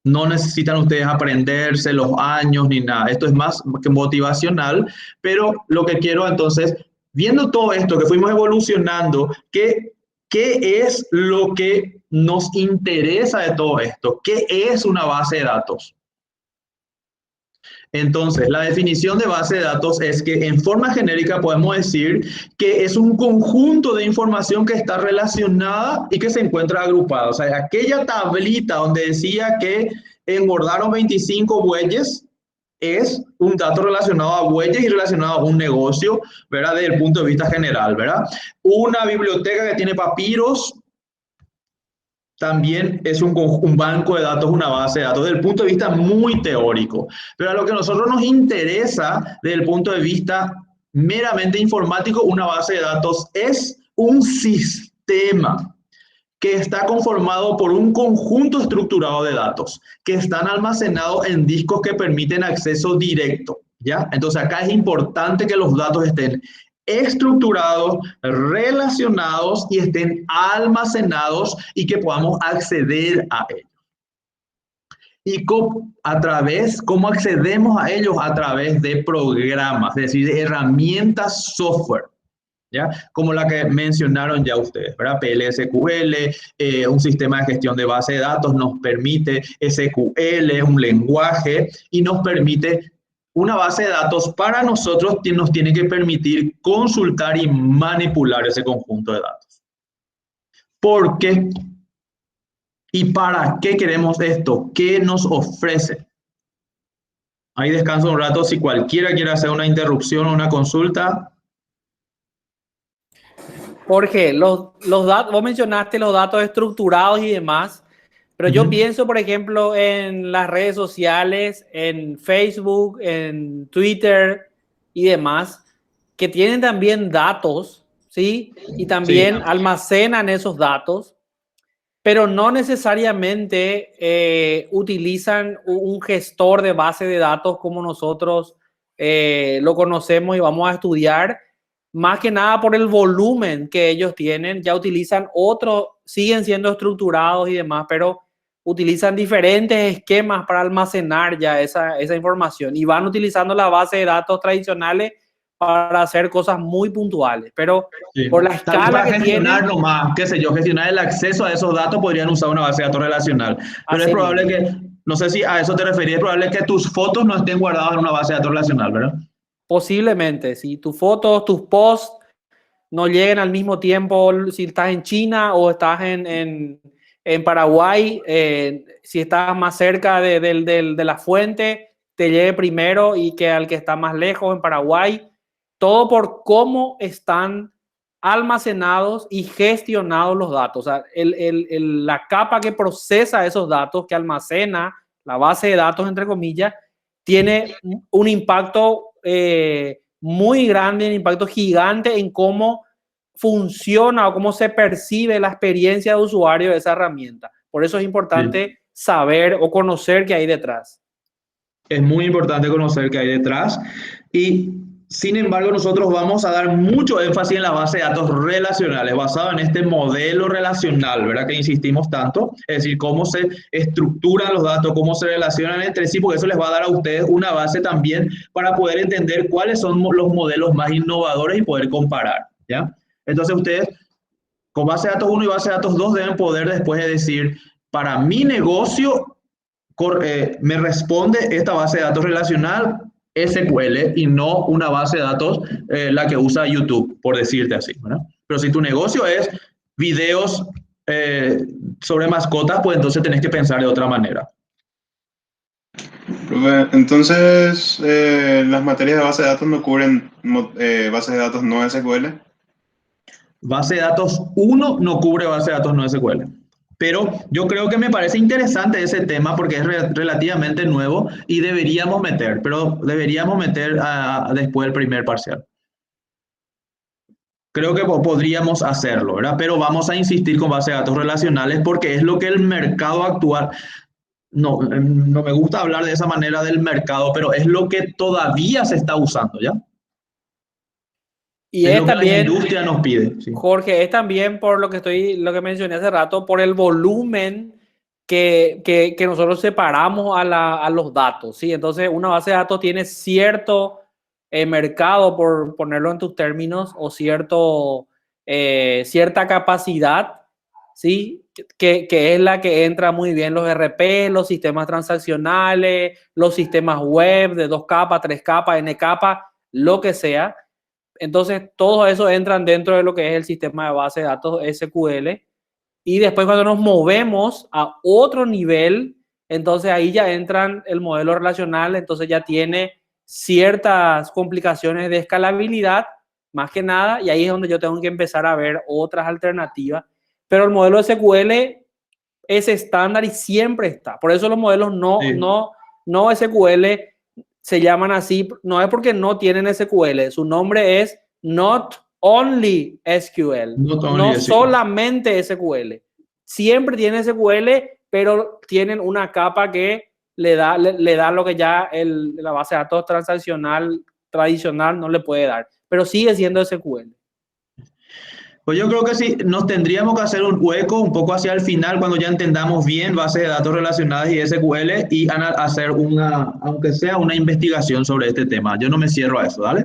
No necesitan ustedes aprenderse los años ni nada. Esto es más que motivacional, pero lo que quiero entonces, viendo todo esto que fuimos evolucionando, ¿qué es lo que nos interesa de todo esto? ¿Qué es una base de datos? Entonces, la definición de base de datos es que en forma genérica podemos decir que es un conjunto de información que está relacionada y que se encuentra agrupada. O sea, aquella tablita donde decía que engordaron 25 bueyes es un dato relacionado a bueyes y relacionado a un negocio, ¿verdad? Desde el punto de vista general, ¿verdad? Una biblioteca que tiene papiros también es un banco de datos, una base de datos, desde el punto de vista muy teórico. Pero a lo que a nosotros nos interesa, desde el punto de vista meramente informático, una base de datos es un sistema que está conformado por un conjunto estructurado de datos que están almacenados en discos que permiten acceso directo, ¿ya? Entonces acá es importante que los datos estén estructurados, relacionados y estén almacenados y que podamos acceder a ellos. y cómo accedemos a ellos a través de programas, es decir, de herramientas software, ¿ya? Como la que mencionaron ya ustedes, ¿verdad? PLSQL, un sistema de gestión de base de datos nos permite, SQL es un lenguaje y nos permite una base de datos para nosotros nos tiene que permitir consultar y manipular ese conjunto de datos. ¿Por qué? ¿Y para qué queremos esto? ¿Qué nos ofrece? Ahí descanso un rato si cualquiera quiere hacer una interrupción o una consulta. Jorge, los datos, vos mencionaste los datos estructurados y demás, pero yo pienso, por ejemplo, en las redes sociales, en Facebook, en Twitter y demás, que tienen también datos, ¿sí? Y también almacenan esos datos, pero no necesariamente utilizan un gestor de base de datos como nosotros lo conocemos y vamos a estudiar. Más que nada por el volumen que ellos tienen, ya utilizan otros, siguen siendo estructurados y demás, pero utilizan diferentes esquemas para almacenar ya esa información y van utilizando la base de datos tradicionales para hacer cosas muy puntuales, pero por la escala que gestionar tienen, nomás, qué sé yo, gestionar el acceso a esos datos podrían usar una base de datos relacional, pero es probable que, no sé si a eso te referías, es probable que tus fotos no estén guardadas en una base de datos relacional, ¿verdad? posiblemente, si tus fotos, tus posts no lleguen al mismo tiempo, si estás en China o estás en Paraguay, si estás más cerca de la fuente, te llegue primero y que al que está más lejos en Paraguay, todo por cómo están almacenados y gestionados los datos. O sea, la capa que procesa esos datos, que almacena la base de datos, entre comillas, tiene un impacto muy grande, un impacto gigante en cómo funciona o cómo se percibe la experiencia de usuario de esa herramienta. Por eso es importante saber o conocer qué hay detrás. Es muy importante conocer qué hay detrás y, sin embargo, nosotros vamos a dar mucho énfasis en la base de datos relacionales, basado en este modelo relacional, ¿verdad? Que insistimos tanto, es decir, cómo se estructuran los datos, cómo se relacionan entre sí, porque eso les va a dar a ustedes una base también para poder entender cuáles son los modelos más innovadores y poder comparar, ¿ya? Entonces ustedes, con base de datos 1 y base de datos 2, deben poder después de decir, para mi negocio, me responde esta base de datos relacional SQL y no una base de datos la que usa YouTube, por decirte así, ¿verdad? Pero si tu negocio es videos sobre mascotas, pues entonces tenés que pensar de otra manera. Entonces, las materias de base de datos no cubren bases de datos no SQL. Base de datos 1 no cubre base de datos no SQL. Pero yo creo que me parece interesante ese tema porque es relativamente nuevo y deberíamos meter después del primer parcial. Creo que podríamos hacerlo, ¿verdad? Pero vamos a insistir con base de datos relacionales porque es lo que el mercado actual, no me gusta hablar de esa manera del mercado, pero es lo que todavía se está usando, ¿ya? Y es es lo que también, la industria nos pide. Sí. Jorge, es también por lo que mencioné hace rato, por el volumen que nosotros separamos a los datos, ¿sí? Entonces, una base de datos tiene cierto mercado, por ponerlo en tus términos, o cierta capacidad, ¿sí? Que es la que entra muy bien los RP, los sistemas transaccionales, los sistemas web de 2 capas, 3 capas, N capas, lo que sea. Entonces, todos esos entran dentro de lo que es el sistema de base de datos SQL. Y después cuando nos movemos a otro nivel, entonces ahí ya entran el modelo relacional, entonces ya tiene ciertas complicaciones de escalabilidad, más que nada, y ahí es donde yo tengo que empezar a ver otras alternativas. Pero el modelo SQL es estándar y siempre está. Por eso los modelos no SQL se llaman así, no es porque no tienen SQL, su nombre es Not Only SQL, no solamente SQL. Siempre tienen SQL, pero tienen una capa que le da lo que ya la base de datos transaccional tradicional no le puede dar, pero sigue siendo SQL. Pues yo creo que sí, nos tendríamos que hacer un hueco un poco hacia el final cuando ya entendamos bien bases de datos relacionadas y SQL y hacer aunque sea una investigación sobre este tema. Yo no me cierro a eso, ¿vale?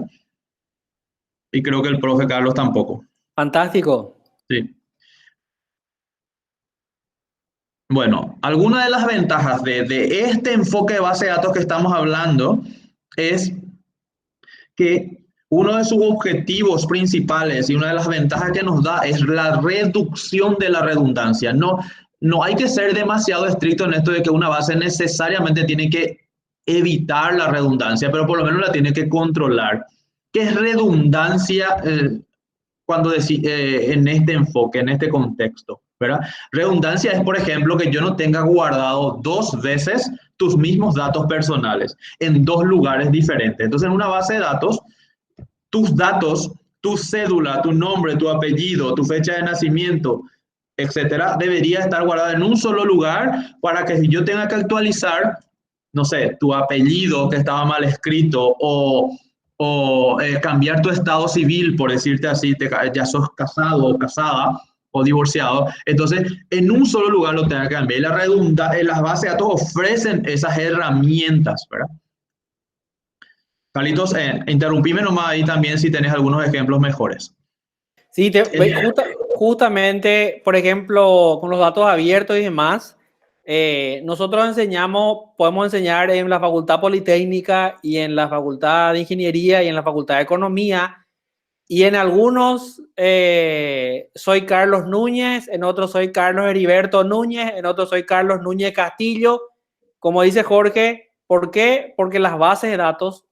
Y creo que el profe Carlos tampoco. Fantástico. Sí. Bueno, alguna de las ventajas de este enfoque de base de datos que estamos hablando es que uno de sus objetivos principales y una de las ventajas que nos da es la reducción de la redundancia. No hay que ser demasiado estricto en esto de que una base necesariamente tiene que evitar la redundancia, pero por lo menos la tiene que controlar. ¿Qué es redundancia en este enfoque, en este contexto? ¿Verdad? Redundancia es, por ejemplo, que yo no tenga guardado 2 veces tus mismos datos personales en 2 lugares diferentes. Entonces, en una base de datos, tus datos, tu cédula, tu nombre, tu apellido, tu fecha de nacimiento, etcétera, debería estar guardada en un solo lugar para que si yo tenga que actualizar, no sé, tu apellido que estaba mal escrito o cambiar tu estado civil, por decirte así, ya sos casado o casada o divorciado, entonces en un solo lugar lo tenga que cambiar. Y las bases de datos ofrecen esas herramientas, ¿verdad? Carlitos, interrumpime nomás ahí también si tenés algunos ejemplos mejores. Sí, justamente, por ejemplo, con los datos abiertos y demás, nosotros podemos enseñar en la Facultad Politécnica y en la Facultad de Ingeniería y en la Facultad de Economía, y en algunos soy Carlos Núñez, en otros soy Carlos Heriberto Núñez, en otros soy Carlos Núñez Castillo. Como dice Jorge, ¿por qué? Porque las bases de datos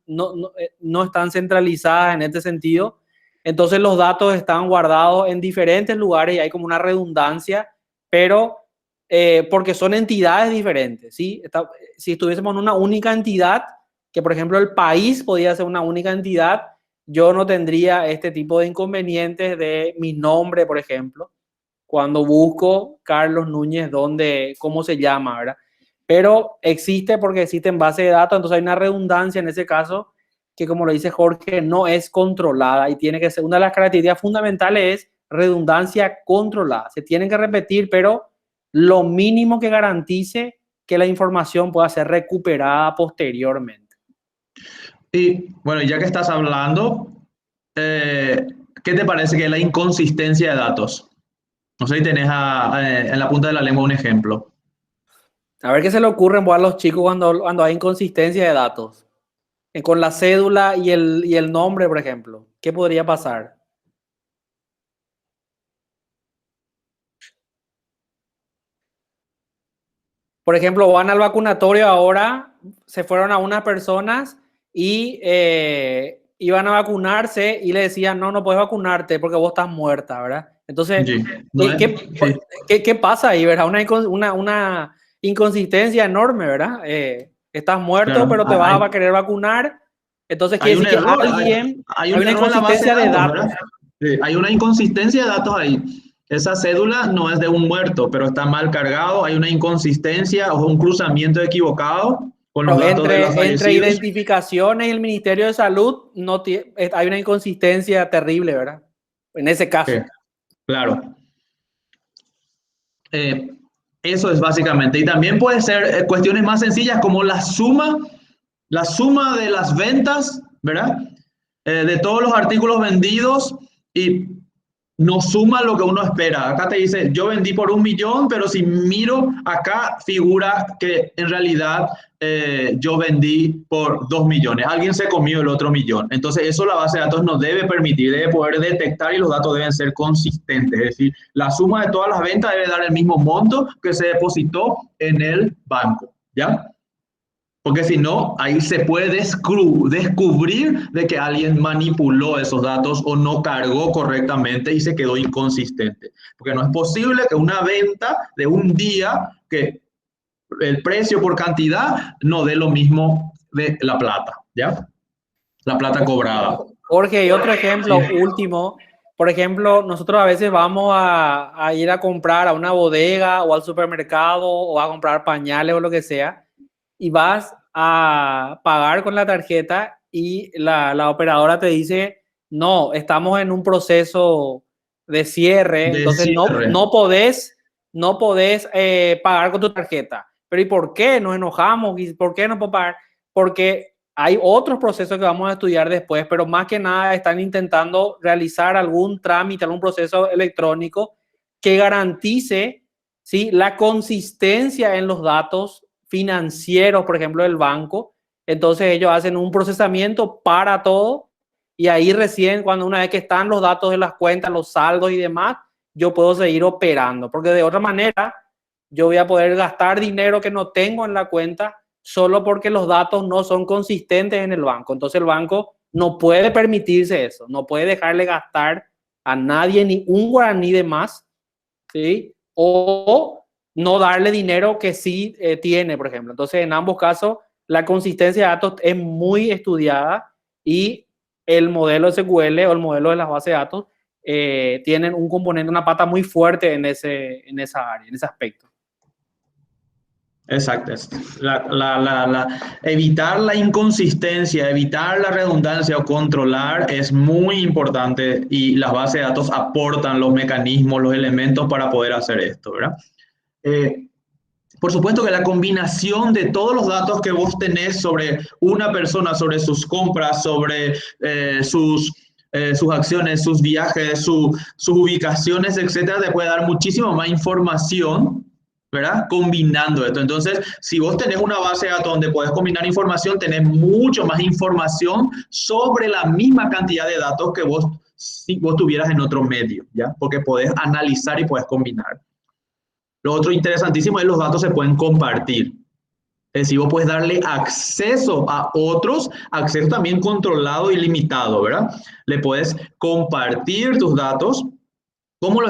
no están centralizadas en este sentido. Entonces los datos están guardados en diferentes lugares y hay como una redundancia, pero porque son entidades diferentes, ¿sí? Si estuviésemos en una única entidad, que por ejemplo el país podía ser una única entidad, yo no tendría este tipo de inconvenientes de mi nombre, por ejemplo, cuando busco Carlos Núñez, cómo se llama, ¿verdad? Pero existe porque existen bases de datos, entonces hay una redundancia en ese caso que, como lo dice Jorge, no es controlada y tiene que ser una de las características fundamentales es redundancia controlada. Se tienen que repetir, pero lo mínimo que garantice que la información pueda ser recuperada posteriormente. Y bueno, ya que estás hablando, ¿qué te parece que es la inconsistencia de datos? No sé si tenés en la punta de la lengua un ejemplo. A ver qué se le ocurre a los chicos cuando hay inconsistencia de datos. Con la cédula y el nombre, por ejemplo. ¿Qué podría pasar? Por ejemplo, van al vacunatorio ahora, se fueron a unas personas y iban a vacunarse y le decían, no puedes vacunarte porque vos estás muerta, ¿verdad? Entonces, Sí. ¿qué pasa ahí, verdad? Una inconsistencia enorme, ¿verdad? Estás muerto, Claro, pero te vas a querer vacunar. Entonces, hay quiere un decir que error, hay una error en la base inconsistencia de datos. ¿verdad? Sí, hay una inconsistencia de datos ahí. Esa cédula no es de un muerto, pero está mal cargado, hay una inconsistencia o un cruzamiento equivocado con los datos de los Entre fallecidos. identificaciones y el Ministerio de Salud hay una inconsistencia terrible, ¿verdad? En ese caso. Sí, claro. Eso es básicamente. Y también puede ser cuestiones más sencillas como la suma de las ventas, ¿verdad? De todos los artículos vendidos y no suma lo que uno espera. Acá te dice, yo vendí por 1.000.000, pero si miro acá figura que en realidad yo vendí por 2.000.000. Alguien se comió el otro 1.000.000. Entonces eso la base de datos nos debe permitir, debe poder detectar y los datos deben ser consistentes. Es decir, la suma de todas las ventas debe dar el mismo monto que se depositó en el banco, ¿ya? Porque si no, ahí se puede descubrir de que alguien manipuló esos datos o no cargó correctamente y se quedó inconsistente. Porque no es posible que una venta de un día, que el precio por cantidad no dé lo mismo de la plata, ¿ya? La plata cobrada. Jorge, y otro ejemplo último. Por ejemplo, nosotros a veces vamos a ir a comprar a una bodega o al supermercado o a comprar pañales o lo que sea y vas a pagar con la tarjeta y la operadora te dice, no, estamos en un proceso de cierre, De entonces cierre. no podés pagar con tu tarjeta. Pero ¿y por qué nos enojamos? ¿Y por qué no puedo pagar? Porque hay otros procesos que vamos a estudiar después, pero más que nada están intentando realizar algún trámite, algún proceso electrónico que garantice, ¿sí?, la consistencia en los datos financieros, por ejemplo, del banco. Entonces ellos hacen un procesamiento para todo y ahí recién, cuando una vez que están los datos de las cuentas, los saldos y demás, yo puedo seguir operando, porque de otra manera yo voy a poder gastar dinero que no tengo en la cuenta solo porque los datos no son consistentes en el banco. Entonces el banco no puede permitirse eso, no puede dejarle gastar a nadie ni un guaraní de más, ¿sí? O no darle dinero que sí tiene, por ejemplo. Entonces en ambos casos la consistencia de datos es muy estudiada y el modelo SQL o el modelo de las bases de datos tienen un componente, una pata muy fuerte en esa área, en ese aspecto. Exacto. Evitar la inconsistencia, evitar la redundancia o controlar es muy importante y las bases de datos aportan los mecanismos, los elementos para poder hacer esto, ¿verdad? Por supuesto que la combinación de todos los datos que vos tenés sobre una persona, sobre sus compras, sobre sus acciones, sus viajes, sus ubicaciones, etcétera, te puede dar muchísimo más información, ¿verdad? Combinando esto. Entonces, si vos tenés una base de datos donde podés combinar información, tenés mucho más información sobre la misma cantidad de datos que si vos tuvieras en otro medio, ¿ya? Porque podés analizar y podés combinar. Lo otro interesantísimo es que los datos se pueden compartir. Es decir, vos puedes darle acceso a otros, acceso también controlado y limitado, ¿verdad? Le puedes compartir tus datos, como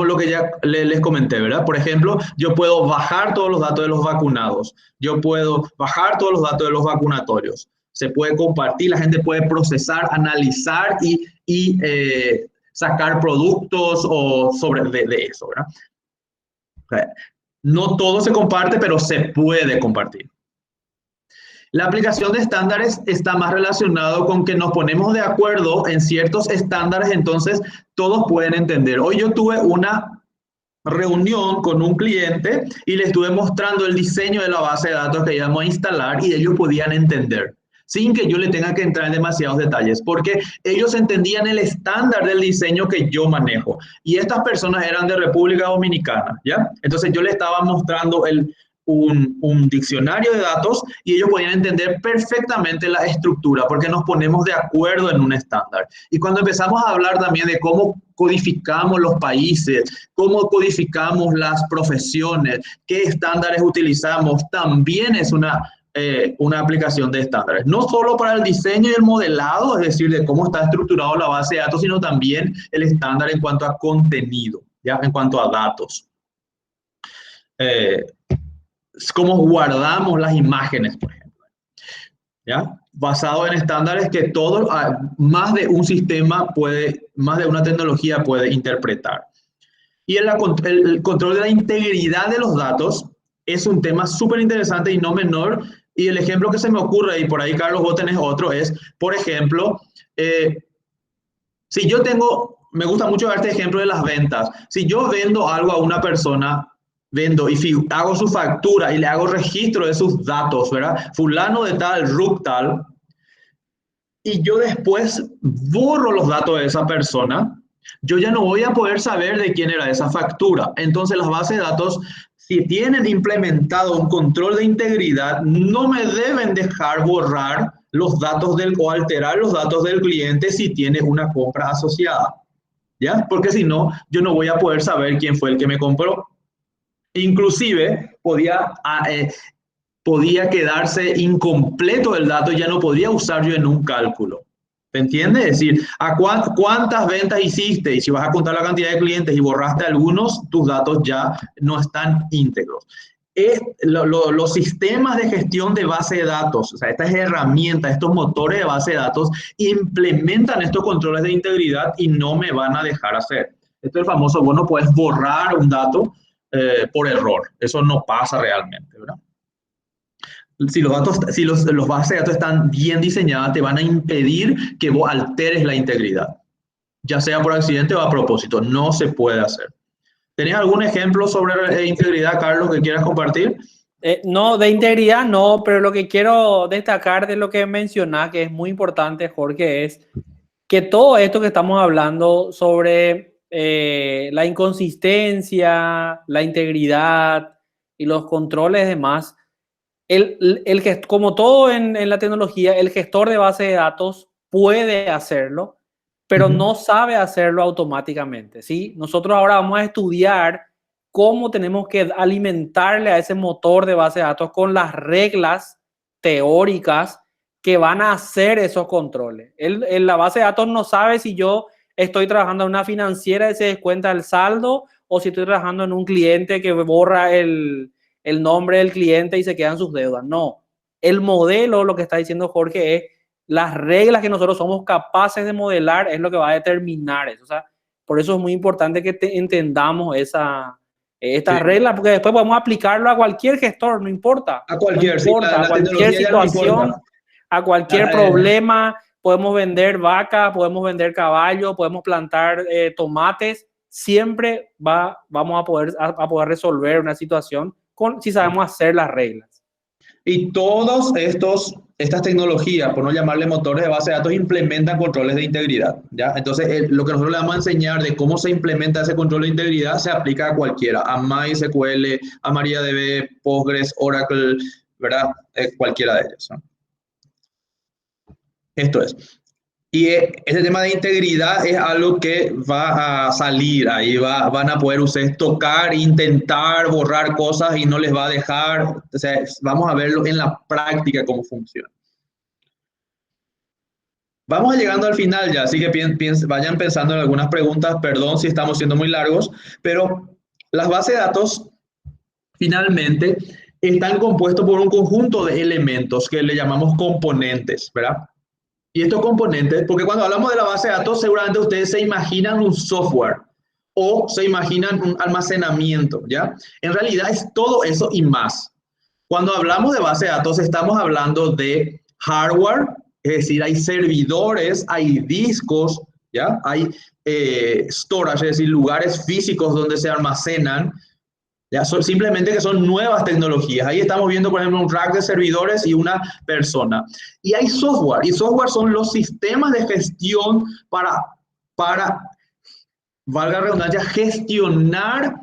lo que ya les comenté, ¿verdad? Por ejemplo, yo puedo bajar todos los datos de los vacunados, yo puedo bajar todos los datos de los vacunatorios, se puede compartir, la gente puede procesar, analizar y sacar productos o de eso, ¿verdad? No todo se comparte, pero se puede compartir. La aplicación de estándares está más relacionado con que nos ponemos de acuerdo en ciertos estándares, entonces todos pueden entender. Hoy yo tuve una reunión con un cliente y le estuve mostrando el diseño de la base de datos que íbamos a instalar y ellos podían entender, sin que yo le tenga que entrar en demasiados detalles, porque ellos entendían el estándar del diseño que yo manejo. Y estas personas eran de República Dominicana, ¿ya? Entonces yo le estaba mostrando un diccionario de datos y ellos podían entender perfectamente la estructura, porque nos ponemos de acuerdo en un estándar. Y cuando empezamos a hablar también de cómo codificamos los países, cómo codificamos las profesiones, qué estándares utilizamos, también es una aplicación de estándares, no solo para el diseño y el modelado, es decir, de cómo está estructurado la base de datos, sino también el estándar en cuanto a contenido, ¿ya? En cuanto a datos. Cómo guardamos las imágenes, por ejemplo, ¿ya? Basado en estándares que más de un sistema más de una tecnología puede interpretar. Y el control de la integridad de los datos es un tema súper interesante y no menor. Y el ejemplo que se me ocurre, y por ahí, Carlos, vos tenés otro, es, por ejemplo, si yo me gusta mucho dar este ejemplo de las ventas. Si yo vendo algo a una persona, vendo y hago su factura y le hago registro de sus datos, ¿verdad? Fulano de tal, RUC tal, y yo después borro los datos de esa persona, yo ya no voy a poder saber de quién era esa factura. Entonces las bases de datos, si tienen implementado un control de integridad, no me deben dejar borrar los datos o alterar los datos del cliente si tiene una compra asociada, ¿ya? Porque si no, yo no voy a poder saber quién fue el que me compró. Inclusive podía quedarse incompleto el dato y ya no podría usar yo en un cálculo. ¿Me entiendes? Es decir, ¿cuántas ventas hiciste? Y si vas a contar la cantidad de clientes y borraste algunos, tus datos ya no están íntegros. Los sistemas de gestión de base de datos, o sea, estas herramientas, estos motores de base de datos, implementan estos controles de integridad y no me van a dejar hacer. Esto es el famoso, vos no puedes borrar un dato por error. Eso no pasa realmente, ¿verdad? Si los datos, si los bases de datos están bien diseñadas, te van a impedir que vos alteres la integridad, ya sea por accidente o a propósito. No se puede hacer. ¿Tenés algún ejemplo sobre integridad, Carlos, que quieras compartir? No, de integridad no, pero lo que quiero destacar de lo que mencionás, que es muy importante, Jorge, es que todo esto que estamos hablando sobre la inconsistencia, la integridad y los controles y demás, como todo en la tecnología, el gestor de base de datos puede hacerlo, pero no sabe hacerlo automáticamente, ¿sí? Nosotros ahora vamos a estudiar cómo tenemos que alimentarle a ese motor de base de datos con las reglas teóricas que van a hacer esos controles. La base de datos no sabe si yo estoy trabajando en una financiera y se descuenta el saldo, o si estoy trabajando en un cliente que borra el nombre del cliente y se quedan sus deudas. No, el modelo, lo que está diciendo Jorge, es las reglas que nosotros somos capaces de modelar es lo que va a determinar eso. O sea, por eso es muy importante que entendamos estas reglas, porque después podemos aplicarlo a cualquier gestor, no importa. A cualquier, no importa, a cualquier situación, a cualquier problema. Podemos vender vacas, podemos vender caballos, podemos plantar tomates. Siempre vamos a poder resolver una situación si sabemos hacer las reglas. Y todas estas tecnologías, por no llamarle motores de base de datos, implementan controles de integridad, ¿ya? Entonces, lo que nosotros le vamos a enseñar de cómo se implementa ese control de integridad se aplica a cualquiera, a MySQL, a MariaDB, Postgres, Oracle, ¿verdad? Cualquiera de ellos, ¿no? Esto es. Y ese tema de integridad es algo que va a salir ahí, van a poder ustedes tocar, intentar borrar cosas y no les va a dejar. O sea, vamos a verlo en la práctica cómo funciona. Vamos llegando al final ya, así que vayan pensando en algunas preguntas. Perdón si estamos siendo muy largos, pero las bases de datos finalmente están compuestos por un conjunto de elementos que le llamamos componentes, ¿verdad? Y estos componentes, porque cuando hablamos de la base de datos, seguramente ustedes se imaginan un software o se imaginan un almacenamiento, ¿ya? En realidad es todo eso y más. Cuando hablamos de base de datos, estamos hablando de hardware, es decir, hay servidores, hay discos, ¿ya? Hay storage, es decir, lugares físicos donde se almacenan. Ya, simplemente que son nuevas tecnologías. Ahí estamos viendo, por ejemplo, un rack de servidores y una persona. Y hay software, y software son los sistemas de gestión para valga la redundancia, gestionar,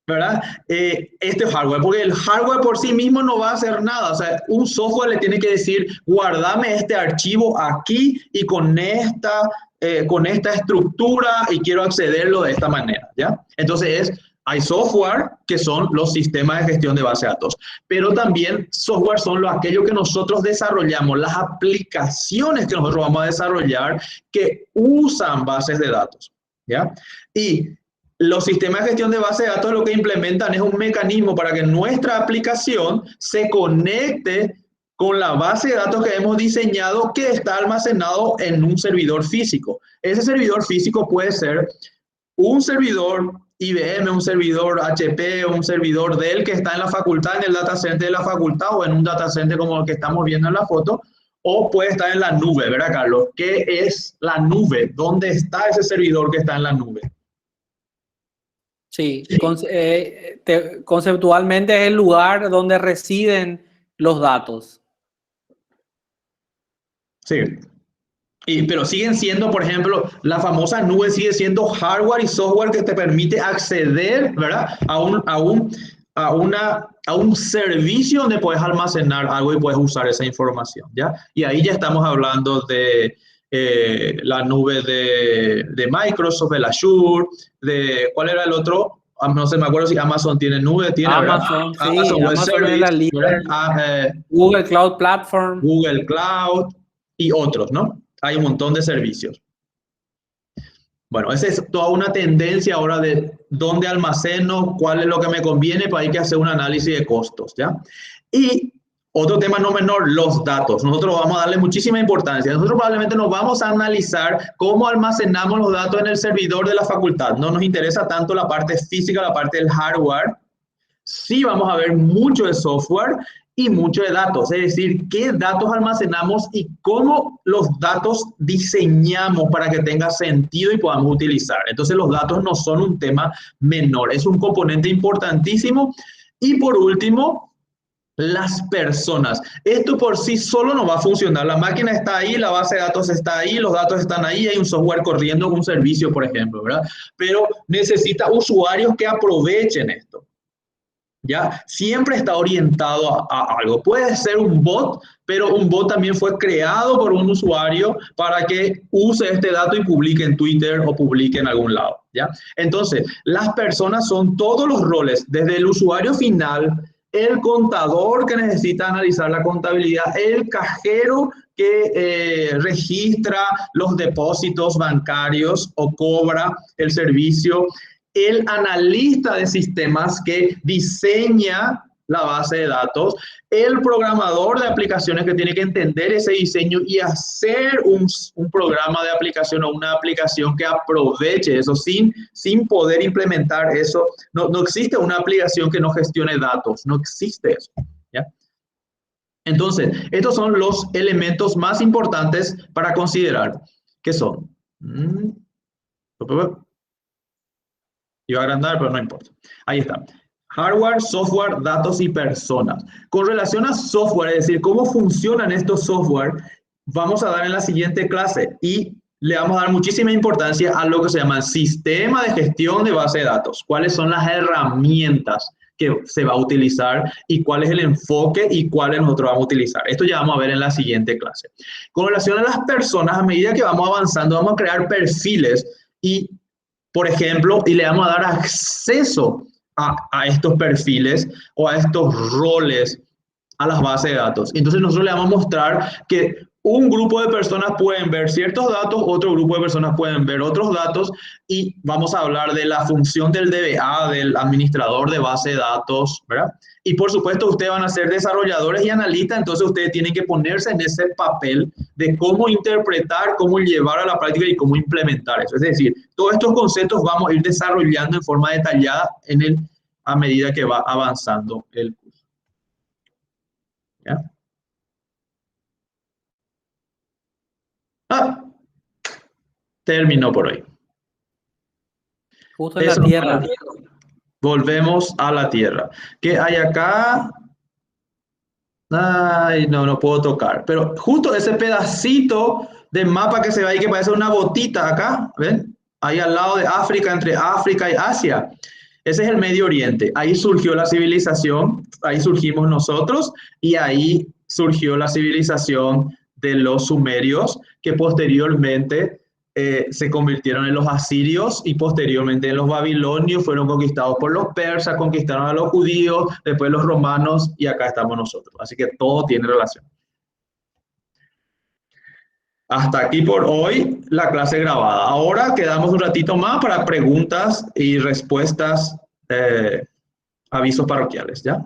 ¿verdad? Este hardware, porque el hardware por sí mismo no va a hacer nada. O sea, un software le tiene que decir, guardame este archivo aquí y con esta estructura y quiero accederlo de esta manera, ¿ya? Entonces hay software que son los sistemas de gestión de base de datos, pero también software son aquello que nosotros desarrollamos, las aplicaciones que nosotros vamos a desarrollar que usan bases de datos, ¿ya? Y los sistemas de gestión de base de datos lo que implementan es un mecanismo para que nuestra aplicación se conecte con la base de datos que hemos diseñado que está almacenado en un servidor físico. Ese servidor físico puede ser un servidor IBM, un servidor HP, un servidor Dell que está en la facultad, en el data center de la facultad o en un data center como el que estamos viendo en la foto, o puede estar en la nube, ¿verdad, Carlos? ¿Qué es la nube? ¿Dónde está ese servidor que está en la nube? Sí, conceptualmente es el lugar donde residen los datos. Sí. Pero siguen siendo, por ejemplo, la famosa nube sigue siendo hardware y software que te permite acceder, ¿verdad? a un servicio donde puedes almacenar algo y puedes usar esa información, ¿ya? Y ahí ya estamos hablando de la nube de Microsoft, el Azure, ¿cuál era el otro? No sé, me acuerdo si Amazon tiene nube, Amazon, sí, Amazon Web Service, Google Cloud Platform. Google Cloud y otros, ¿no? Hay un montón de servicios. Bueno, esa es toda una tendencia ahora de dónde almaceno, cuál es lo que me conviene, pues hay que hacer un análisis de costos, ¿ya? Y otro tema no menor, los datos. Nosotros vamos a darle muchísima importancia. Nosotros probablemente nos vamos a analizar cómo almacenamos los datos en el servidor de la facultad. No nos interesa tanto la parte física, la parte del hardware. Sí vamos a ver mucho de software y mucho de datos, es decir, qué datos almacenamos y cómo los datos diseñamos para que tenga sentido y podamos utilizar. Entonces los datos no son un tema menor, es un componente importantísimo. Y por último, las personas. Esto por sí solo no va a funcionar. La máquina está ahí, la base de datos está ahí, los datos están ahí, hay un software corriendo, un servicio, por ejemplo, ¿verdad? Pero necesita usuarios que aprovechen esto. ¿Ya? Siempre está orientado a algo. Puede ser un bot, pero un bot también fue creado por un usuario para que use este dato y publique en Twitter o publique en algún lado, ¿ya? Entonces, las personas son todos los roles, desde el usuario final, el contador que necesita analizar la contabilidad, el cajero que registra los depósitos bancarios o cobra el servicio, el analista de sistemas que diseña la base de datos, el programador de aplicaciones que tiene que entender ese diseño y hacer un programa de aplicación o una aplicación que aproveche eso sin poder implementar eso. No existe una aplicación que no gestione datos, no existe eso, ¿ya? Entonces, estos son los elementos más importantes para considerar, que son... Iba a agrandar, pero no importa. Ahí está. Hardware, software, datos y personas. Con relación a software, es decir, cómo funcionan estos software, vamos a dar en la siguiente clase y le vamos a dar muchísima importancia a lo que se llama sistema de gestión de base de datos. ¿Cuáles son las herramientas que se va a utilizar y cuál es el enfoque y cuáles nosotros vamos a utilizar? Esto ya vamos a ver en la siguiente clase. Con relación a las personas, a medida que vamos avanzando, vamos a crear perfiles y por ejemplo, y le vamos a dar acceso a estos perfiles o a estos roles a las bases de datos. Entonces nosotros le vamos a mostrar que un grupo de personas pueden ver ciertos datos, otro grupo de personas pueden ver otros datos y vamos a hablar de la función del DBA, del administrador de base de datos, ¿verdad? Y por supuesto ustedes van a ser desarrolladores y analistas, entonces ustedes tienen que ponerse en ese papel de cómo interpretar, cómo llevar a la práctica y cómo implementar eso. Es decir, todos estos conceptos vamos a ir desarrollando en forma detallada a medida que va avanzando el curso. ¿Ya? Terminó por hoy. Justo en la tierra. Volvemos a la tierra. ¿Qué hay acá? Ay, no puedo tocar. Pero justo ese pedacito de mapa que se ve ahí, que parece una botita acá, ¿ven? Ahí al lado de África, entre África y Asia. Ese es el Medio Oriente. Ahí surgió la civilización, ahí surgimos nosotros y ahí surgió la civilización de los sumerios, que posteriormente se convirtieron en los asirios y posteriormente en los babilonios, fueron conquistados por los persas, conquistaron a los judíos, después los romanos y acá estamos nosotros. Así que todo tiene relación. Hasta aquí por hoy la clase grabada. Ahora quedamos un ratito más para preguntas y respuestas, avisos parroquiales, ¿ya?